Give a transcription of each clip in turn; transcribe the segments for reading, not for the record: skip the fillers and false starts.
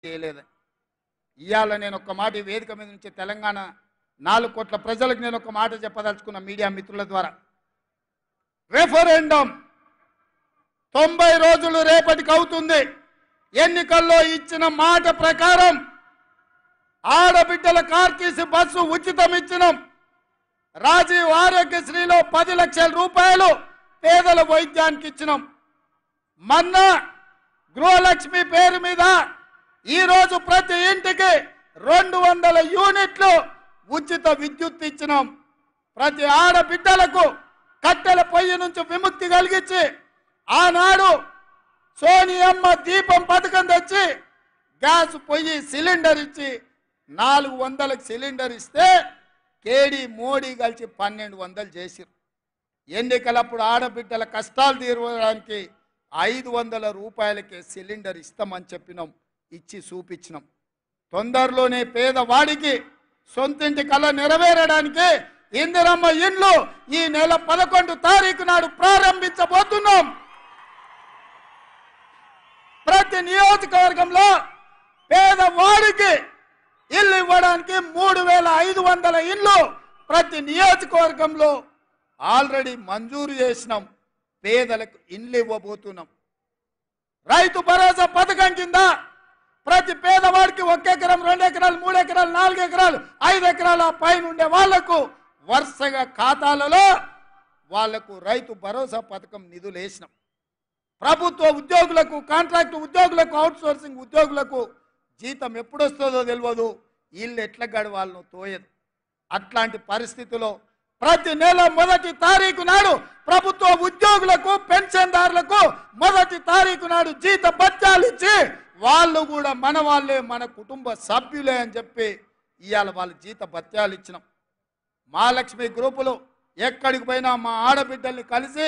చేయలేదు. ఇవాళ నేను ఒక మాట ఈ వేదిక మీద నుంచి తెలంగాణ 4 కోట్ల ప్రజలకు నేను ఒక మాట చెప్పదలుచుకున్న మీడియా మిత్రుల ద్వారా. రెఫరెండం 90 రోజులు రేపటికి అవుతుంది. ఎన్నికల్లో ఇచ్చిన మాట ప్రకారం ఆడబిడ్డల కార్టీసీ బస్సు ఉచితం ఇచ్చినాం. రాజీవ్ ఆరోగ్యశ్రీలో 10 లక్షల రూపాయలు పేదల వైద్యానికి ఇచ్చినాం. మొన్న గృహలక్ష్మి పేరు మీద ఈరోజు ప్రతి ఇంటికి 200 యూనిట్లు ఉచిత విద్యుత్ ఇచ్చినాం. ప్రతి ఆడబిడ్డలకు కట్టెల పొయ్యి నుంచి విముక్తి కలిగించి ఆనాడు సోనియమ్మ దీపం పథకం తెచ్చి గ్యాస్ పొయ్యి సిలిండర్ ఇచ్చి 400కి సిలిండర్ ఇస్తే కేడీ మోడీ కలిసి 1200 చేసిరు. ఎన్నికలప్పుడు ఆడబిడ్డల కష్టాలు తీర్చడానికి 500 రూపాయలకే సిలిండర్ ఇస్తామని చెప్పినాం, ఇచ్చి చూపించినాం. తొందరలోనే పేదవాడికి సొంతింటి కళ నెరవేరడానికి ఇందిరమ్మ ఇండ్లు ఈ నెల 11 తారీఖు నాడు ప్రారంభించబోతున్నాం. ప్రతి నియోజకవర్గంలో పేదవాడికి ఇల్లు ఇవ్వడానికి 3500 ఇల్లు ప్రతి నియోజకవర్గంలో ఆల్రెడీ మంజూరు చేసినాం. పేదలకు ఇల్లు ఇవ్వబోతున్నాం. రైతు భరోసా పథకం కింద ప్రతి పేదవాడికి 1 ఎకరం, 2 ఎకరాలు, 3 ఎకరాలు, 4 ఎకరాలు, 5 ఎకరాల పైన ఉండే వాళ్లకు వరుసగా ఖాతాలలో వాళ్లకు రైతు భరోసా పథకం నిధులు వేసినాం. ప్రభుత్వ ఉద్యోగులకు, కాంట్రాక్ట్ ఉద్యోగులకు, అవుట్ సోర్సింగ్ ఉద్యోగులకు జీతం ఎప్పుడొస్తుందో తెలియదు, ఇల్లు ఎట్లా గడవాలనో తోయదు. అట్లాంటి పరిస్థితిలో ప్రతి నెల 1వ తారీఖు నాడు ప్రభుత్వ ఉద్యోగులకు, పెన్షన్దారులకు 1వ తారీఖు నాడు జీత భత్యాలు ఇచ్చి వాళ్ళు కూడా మన వాళ్ళే, మన కుటుంబ సభ్యులే అని చెప్పి ఇవాళ వాళ్ళు జీత భత్యాలు ఇచ్చినాం. మహాలక్ష్మి గ్రూపులు ఎక్కడికి పోయినా మా ఆడబిడ్డల్ని కలిసి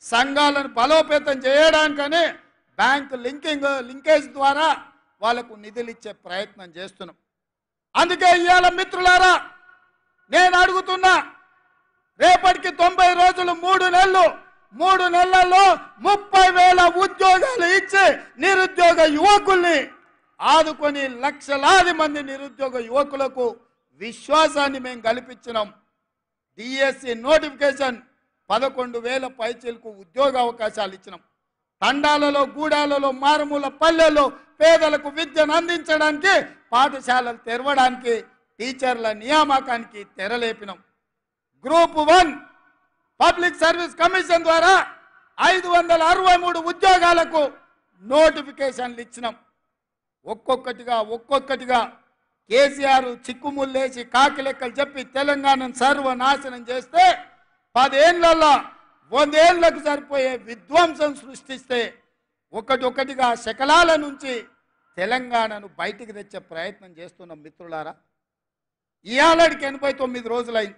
సంఘాలను బలోపేతం చేయడానికని బ్యాంక్ లింకేజ్ ద్వారా వాళ్లకు నిధులు ఇచ్చే ప్రయత్నం చేస్తున్నాం. అందుకే ఇవాళ మిత్రులారా నేను అడుగుతున్నా, రేపటికి 90 రోజులు 3 నెలలు, 3 నెలల్లో 30,000 ఉద్యోగాలు ఇచ్చి నిరుద్యోగ యువకుల్ని ఆదుకొని లక్షలాది మంది నిరుద్యోగ యువకులకు విశ్వాసాన్ని మేము కల్పించినాం. డిఎస్సి నోటిఫికేషన్ 11,000 పైచీలకు ఉద్యోగ అవకాశాలు ఇచ్చినాం. తండాలలో, గూడాలలో, మారుమూల పల్లెల్లో పేదలకు విద్యను అందించడానికి, పాఠశాలలు తెరవడానికి, టీచర్ల నియామకానికి తెరలేపినాం. గ్రూప్ 1 పబ్లిక్ సర్వీస్ కమిషన్ ద్వారా 563 ఉద్యోగాలకు నోటిఫికేషన్లు ఇచ్చినాం. ఒక్కొక్కటిగా కేసీఆర్ చిక్కుముల్లేసి కాకి లెక్కలు చెప్పి తెలంగాణను సర్వనాశనం చేస్తే 10 ఏళ్లలో 100 ఏళ్లకు సరిపోయే విధ్వంసం సృష్టిస్తే ఒక్కటిగా శకలాల నుంచి తెలంగాణను బయటికి తెచ్చే ప్రయత్నం చేస్తున్నాం. మిత్రులారా, ఇవాళకి 89 రోజులైంది.